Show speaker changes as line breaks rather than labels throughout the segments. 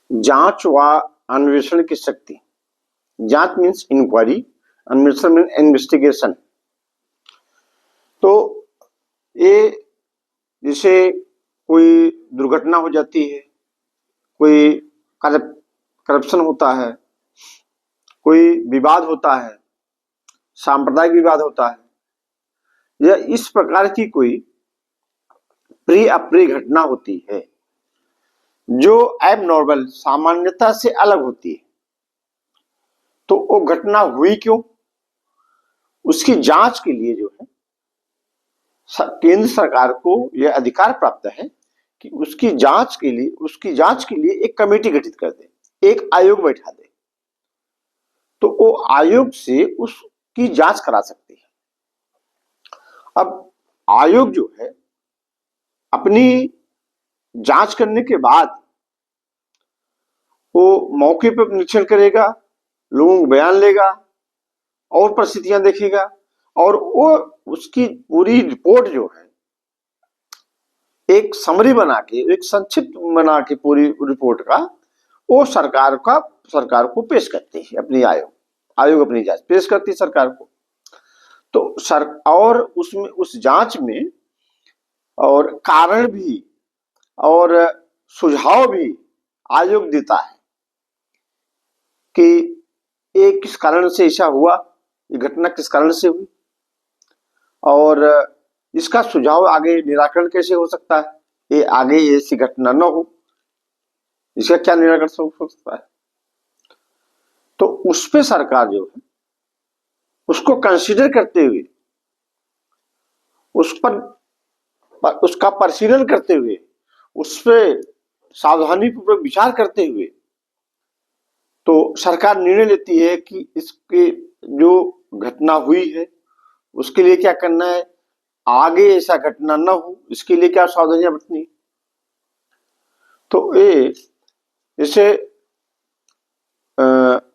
जांच व अन्वेषण की शक्ति। जांच मीन्स इंक्वायरी, अन्वेषण मीन्स इन्वेस्टिगेशन। तो ये जैसे कोई दुर्घटना हो जाती है, कोई करप्शन होता है, कोई विवाद होता है, सांप्रदायिक विवाद होता है, या इस प्रकार की कोई प्रिय अप्रिय घटना होती है जो एबनॉर्मल सामान्यता से अलग होती है, तो वो घटना हुई क्यों, उसकी जांच के लिए जो है केंद्र सरकार को यह अधिकार प्राप्त है कि उसकी जांच के लिए एक कमेटी गठित कर दे, एक आयोग बैठा दे, तो वो आयोग से उसकी जांच करा सकती है। अब आयोग जो है अपनी जांच करने के बाद वो मौके पर निरीक्षण करेगा, लोगों को बयान लेगा और परिस्थितियां देखेगा, और वो उसकी पूरी रिपोर्ट जो है एक समरी बना के, एक संक्षिप्त बना के पूरी रिपोर्ट का वो सरकार को पेश करती है। अपनी आयोग अपनी जांच पेश करती है सरकार को। तो और उसमें उस जांच में और कारण भी और सुझाव भी आयोग देता है कि ये किस कारण से ऐसा हुआ, ये घटना किस कारण से हुई, और इसका सुझाव आगे निराकरण कैसे हो सकता है, ये आगे ऐसी घटना न हो, इसका क्या निराकरण हो सकता है। तो उस पे सरकार जो है उसको कंसीडर करते हुए, उस पर उसका परिशीलन करते हुए, उस पर सावधानी पूर्वक विचार करते हुए तो सरकार निर्णय लेती है कि इसके जो घटना हुई है उसके लिए क्या करना है, आगे ऐसा घटना न हो इसके लिए क्या सावधानियां बरतनी। तो ये जैसे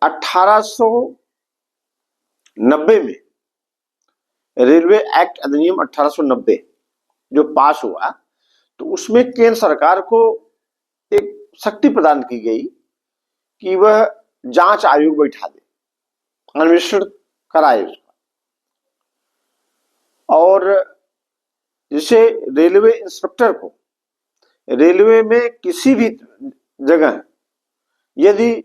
1890 में रेलवे एक्ट अधिनियम 1890 जो पास हुआ, तो उसमें केंद्र सरकार को एक शक्ति प्रदान की गई कि वह जांच आयोग बैठा दे, अन्वेषण कराए उसका। और जैसे रेलवे इंस्पेक्टर को रेलवे में किसी भी जगह यदि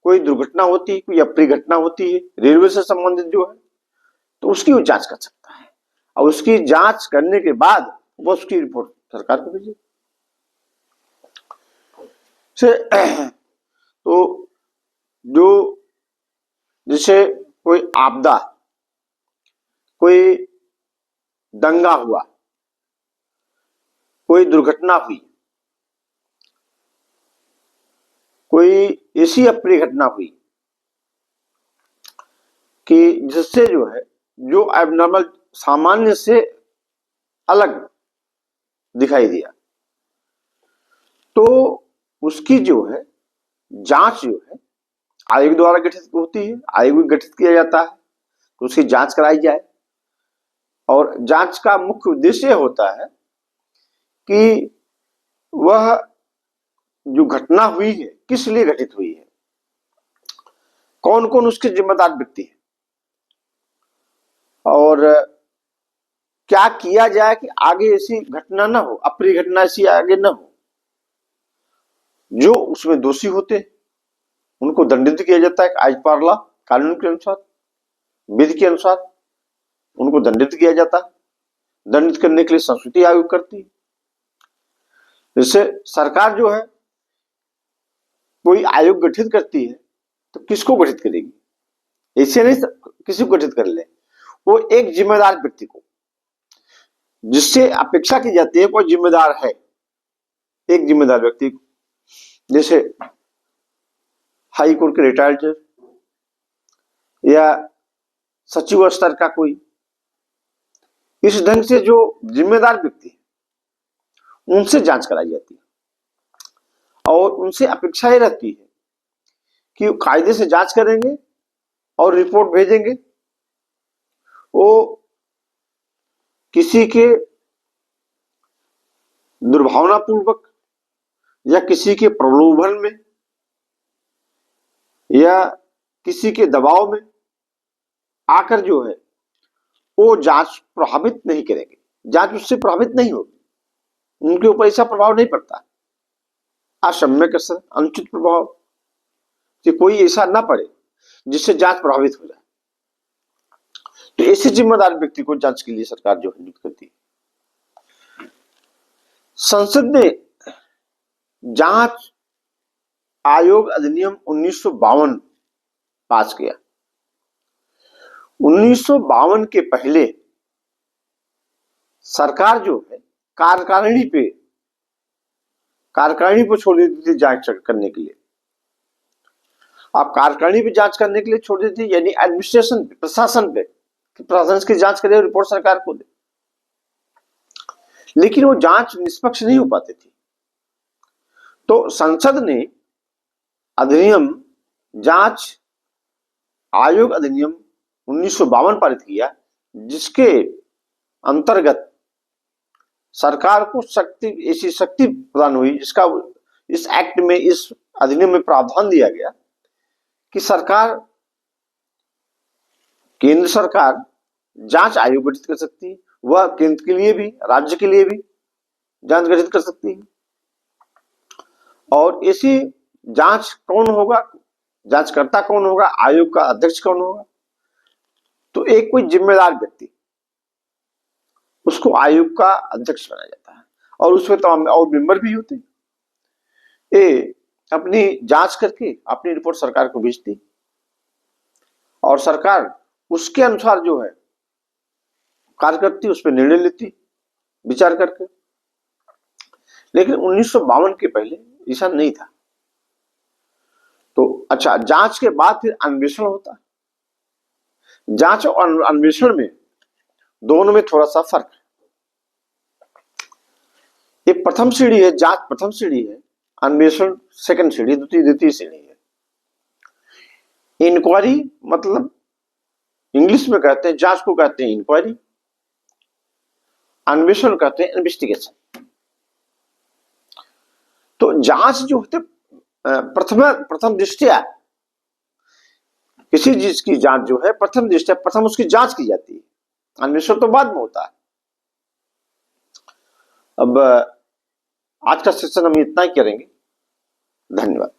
कोई दुर्घटना होती है, कोई अप्रिय घटना होती है रेलवे से संबंधित जो है, तो उसकी वो जांच कर सकता है, और उसकी जांच करने के बाद वो उसकी रिपोर्ट सरकार को भेजे। तो जो जैसे कोई आपदा, कोई दंगा हुआ, कोई दुर्घटना हुई, कोई ऐसी अप्रिय घटना हुई कि जिससे जो है जो एबनॉर्मल सामान्य से अलग दिखाई दिया, तो उसकी जो है जांच जो है आयोग द्वारा गठित होती है, आयोग गठित किया जाता है, तो उसकी जांच कराई जाए। और जांच का मुख्य उद्देश्य होता है कि वह जो घटना हुई है किस लिए घटित हुई है, कौन कौन उसके जिम्मेदार व्यक्ति है, और क्या किया जाए कि आगे ऐसी घटना न हो, अप्रिय घटना ऐसी आगे न हो। जो उसमें दोषी होते उनको दंडित किया जाता है, आज पार्ला कानून के अनुसार, विधि के अनुसार उनको दंडित किया जाता है। दंडित करने के लिए संस्कृति आयोग करती है। जैसे सरकार जो है कोई आयोग गठित करती है तो किसको गठित करेगी, ऐसे नहीं किसी को गठित कर ले, वो एक जिम्मेदार व्यक्ति को, जिससे अपेक्षा की जाती है कोई जिम्मेदार है, एक जिम्मेदार व्यक्ति को, जैसे हाई कोर्ट के रिटायर्ड जज या सचिव स्तर का कोई, इस ढंग से जो जिम्मेदार व्यक्ति है उनसे जांच कराई जाती है, और उनसे अपेक्षा ये रहती है कि वो कायदे से जांच करेंगे और रिपोर्ट भेजेंगे। वो किसी के दुर्भावनापूर्वक या किसी के प्रलोभन में या किसी के दबाव में आकर जो है वो जांच प्रभावित नहीं करेंगे, जांच उससे प्रभावित नहीं होगी, उनके ऊपर ऐसा प्रभाव नहीं पड़ता, असामयिक असर, अनुचित प्रभाव, कि कोई ऐसा ना पड़े जिससे जांच प्रभावित हो जाए। तो ऐसे जिम्मेदार व्यक्ति को जांच के लिए सरकार जो है नियुक्त करती है। संसद ने जांच आयोग अधिनियम 1952 पास किया। 1952 के पहले सरकार जो है कार्यकारिणी पे छोड़ देती थी जांच करने के लिए। आप कार्यकारिणी पे जांच करने के लिए छोड़ देती थी, यानी एडमिनिस्ट्रेशन पे, प्रशासन पे, कि प्रशासन की जांच करे और रिपोर्ट सरकार को दे, लेकिन वो जांच निष्पक्ष नहीं हो पाती थी। तो संसद ने अधिनियम जांच आयोग अधिनियम 1952 पारित किया, जिसके अंतर्गत सरकार को ऐसी शक्ति प्रदान हुई, जिसका इस एक्ट में, इस अधिनियम में प्रावधान दिया गया कि केंद्र सरकार जांच आयोग गठित कर सकती है, वह केंद्र के लिए भी राज्य के लिए भी जांच गठित कर सकती है। और ऐसी जांच कौन होगा, जांचकर्ता कौन होगा, आयोग का अध्यक्ष कौन होगा? तो एक कोई जिम्मेदार व्यक्ति, उसको आयोग का अध्यक्ष बनाया जाता है और उसमें तमाम और मेंबर भी होते हैं। ये अपनी जांच करके अपनी रिपोर्ट सरकार को भेजती और सरकार उसके अनुसार जो है कार्य करती, उस पर निर्णय लेती विचार करके। लेकिन 1952 के पहले ऐसा नहीं था। तो अच्छा, जांच के बाद फिर अन्वेषण होता। जांच और अन्वेषण में दोनों में थोड़ा सा फर्क है। ये प्रथम श्रेणी है, जांच प्रथम श्रेणी है, अन्वेषण सेकंड श्रेणी, द्वितीय श्रेणी है। इंक्वायरी मतलब इंग्लिश में कहते हैं, जांच को कहते हैं इंक्वायरी, अन्वेषण कहते हैं इन्वेस्टिगेशन। तो जांच जो होते प्रथम दृष्टया, किसी चीज की जांच जो है प्रथम दृष्टया प्रथम उसकी जांच की जाती है, अन्वेषण तो बाद में होता है। अब आज का सेशन हम इतना ही करेंगे। धन्यवाद।